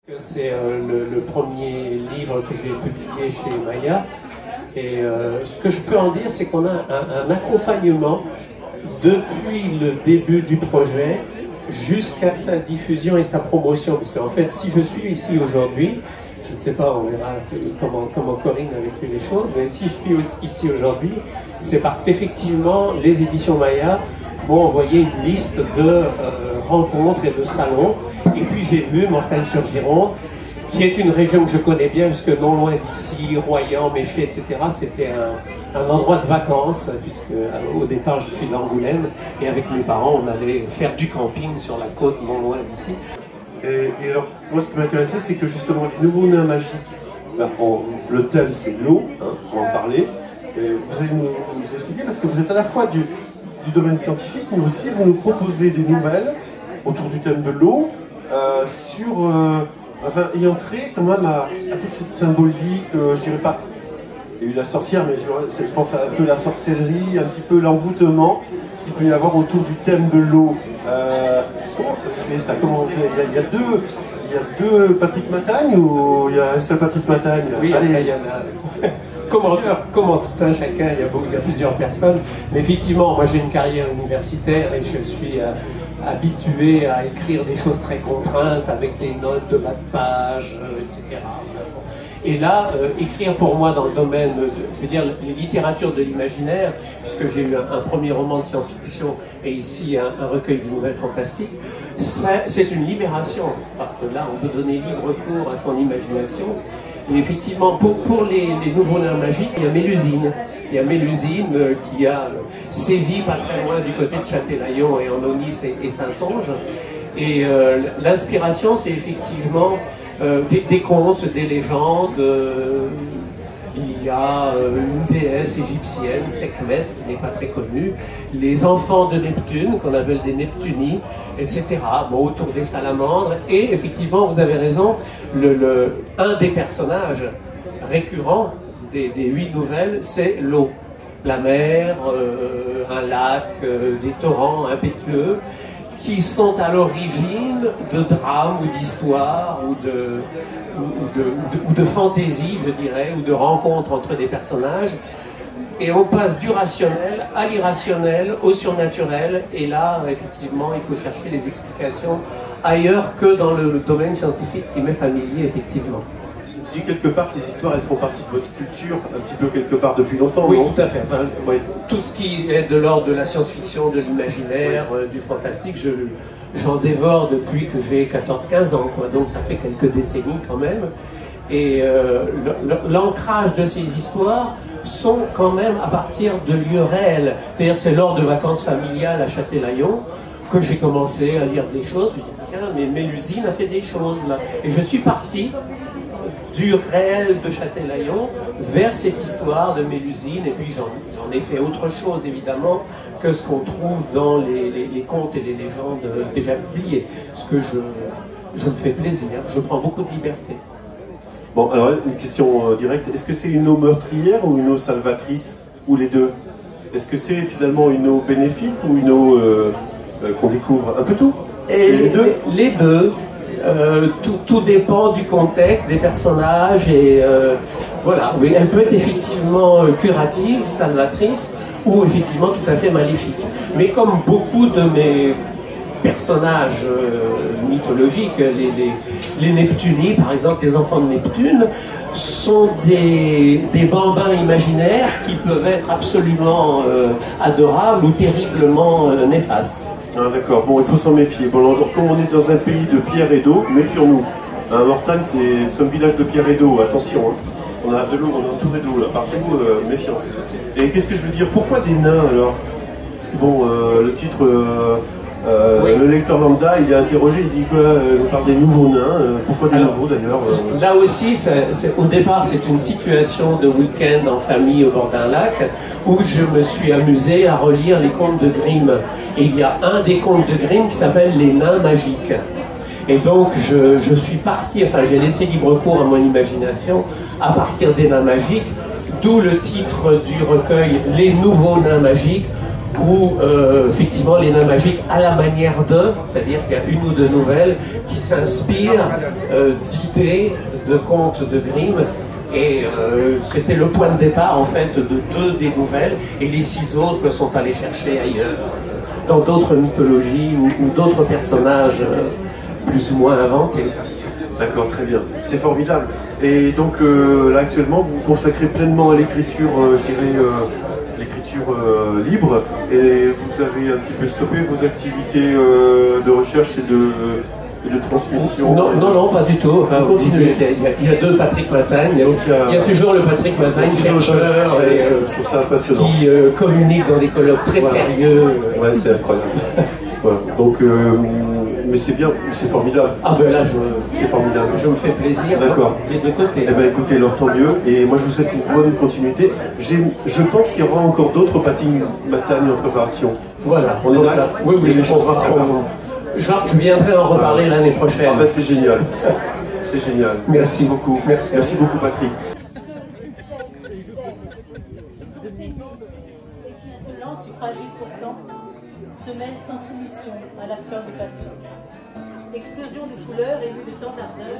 C'est le premier livre que j'ai publié chez Maya. Et ce que je peux en dire, c'est qu'on a un accompagnement depuis le début du projet jusqu'à sa diffusion et sa promotion. Parce qu'en fait, si je suis ici aujourd'hui, je ne sais pas, on verra comment Corinne a vécu les choses, mais si je suis ici aujourd'hui, c'est parce qu'effectivement, les éditions Maya m'ont envoyé une liste de rencontres et de salons. Et puis j'ai vu Mortagne-sur-Gironde, qui est une région que je connais bien, puisque non loin d'ici, Royan, Méché, etc., c'était un endroit de vacances, puisque au départ je suis d'Angoulême, et avec mes parents, on allait faire du camping sur la côte, non loin d'ici. Et alors, moi ce qui m'intéressait, c'est que justement, les nouveaux nains magiques, le thème c'est l'eau, on va en parler, et vous allez nous expliquer, parce que vous êtes à la fois du domaine scientifique, mais aussi vous nous proposez des nouvelles autour du thème de l'eau, ayant trait quand même à toute cette symbolique, je dirais pas, il y a eu la sorcière, mais je pense à un peu la sorcellerie, un petit peu l'envoûtement qu'il peut y avoir autour du thème de l'eau. Comment ça se fait ça? Il y a deux Patrick Matagne ou il y a un seul Patrick Matagne? Oui, allez, il y en a. Comment tout un chacun, il y a plusieurs personnes. Mais effectivement, moi j'ai une carrière universitaire et je suis habitué à écrire des choses très contraintes avec des notes de bas de page, etc. Et là, écrire pour moi dans le domaine, je veux dire, les littératures de l'imaginaire, puisque j'ai eu un premier roman de science-fiction et ici un recueil de nouvelles fantastiques, c'est une libération, parce que là, on peut donner libre cours à son imagination. Et effectivement, pour les nouveaux nains magiques, il y a Mélusine. Il y a Mélusine qui a sévi pas très loin du côté de Châtelaillon et en Aunis et Saintonge. Et l'inspiration, c'est effectivement des contes, des légendes. Il y a une déesse égyptienne, Sekhmet, qui n'est pas très connue, les enfants de Neptune, qu'on appelle des Neptunis, etc. Bon, autour des salamandres. Et effectivement, vous avez raison, un des personnages récurrents des 8 nouvelles, c'est l'eau. La mer, un lac, des torrents impétueux, qui sont à l'origine de drames ou d'histoires ou de fantaisie, je dirais, ou de rencontres entre des personnages. Et on passe du rationnel à l'irrationnel, au surnaturel. Et là, effectivement, il faut chercher les explications ailleurs que dans le domaine scientifique qui m'est familier, effectivement. Si quelque part ces histoires elles font partie de votre culture un petit peu quelque part depuis longtemps. Oui, non? tout à fait. Enfin, oui. Tout ce qui est de l'ordre de la science-fiction, de l'imaginaire, du fantastique, j'en dévore depuis que j'ai 14-15 ans, quoi. Donc ça fait quelques décennies quand même. Et l'ancrage de ces histoires sont quand même à partir de lieux réels. C'est-à-dire c'est lors de vacances familiales à Châtelaillon que j'ai commencé à lire des choses. Je me dis, tiens, mais Mélusine a fait des choses là. Et je suis parti du réel de Châtelaillon vers cette histoire de Mélusine, et puis j'en ai fait autre chose évidemment que ce qu'on trouve dans les contes et les légendes déjà publiées, ce que je me fais plaisir, je prends beaucoup de liberté. Bon, alors une question directe, est-ce que c'est une eau meurtrière ou une eau salvatrice, ou les deux? Est-ce que c'est finalement une eau bénéfique ou une eau qu'on découvre? Un peu tout? Et les deux? Les deux. Tout dépend du contexte, des personnages, et voilà, oui, elle peut être effectivement curative, salvatrice, ou effectivement tout à fait maléfique. Mais comme beaucoup de mes personnages mythologiques, les Neptunis, par exemple, les enfants de Neptune, sont des bambins imaginaires qui peuvent être absolument adorables ou terriblement néfastes. Ah, d'accord, bon, il faut s'en méfier. Bon, alors, comme on est dans un pays de pierre et d'eau, méfions-nous. Mortagne, nous sommes village de pierre et d'eau, attention. Hein. On a de l'eau, on est entouré d'eau, là, partout, méfiance. Et qu'est-ce que je veux dire? Pourquoi des nains, alors? Parce que bon, le titre, oui. Le lecteur lambda, il est interrogé, il se dit quoi? On parle des nouveaux nains, pourquoi des nouveaux, d'ailleurs? Là aussi, au départ, c'est une situation de week-end en famille au bord d'un lac, où je me suis amusé à relire les contes de Grimm. Et il y a un des contes de Grimm qui s'appelle Les Nains Magiques. Et donc, je suis parti, enfin, j'ai laissé libre cours à mon imagination à partir des nains magiques, d'où le titre du recueil Les Nouveaux Nains Magiques, où effectivement les nains magiques à la manière de, c'est-à-dire qu'il y a une ou deux nouvelles qui s'inspirent d'idées de contes de Grimm. Et c'était le point de départ en fait de 2 des nouvelles, et les 6 autres sont allés chercher ailleurs, dans d'autres mythologies ou d'autres personnages plus ou moins inventés. D'accord, très bien. C'est formidable. Et donc là actuellement vous vous consacrez pleinement à l'écriture, je dirais l'écriture libre, et vous avez un petit peu stoppé vos activités de recherche et de transmission. Non, pas du tout. Enfin, vous disiez qu'il y a 2 Patrick Matagne. Il y a toujours le Patrick Matagne, chercheur, je trouve ça passionnant, qui communique dans des colloques très sérieux. Ouais, c'est incroyable. Voilà. Donc, mais c'est bien, c'est formidable. Ah ben là, c'est formidable. Je me fais plaisir. D'accord. Des 2 côtés. Eh bien écoutez, alors tant mieux. Et moi je vous souhaite une bonne continuité. Je pense qu'il y aura encore d'autres Patrick Matagne en préparation. Voilà. On est là. Oui, je viendrai en reparler l'année prochaine. Ah ben c'est génial. C'est génial. Merci beaucoup. Merci beaucoup Patrick. Et qui se lance, si fragile pourtant, se mêle sans soumission à la fleur des passions. Explosion de couleurs émue de tant d'ardeur,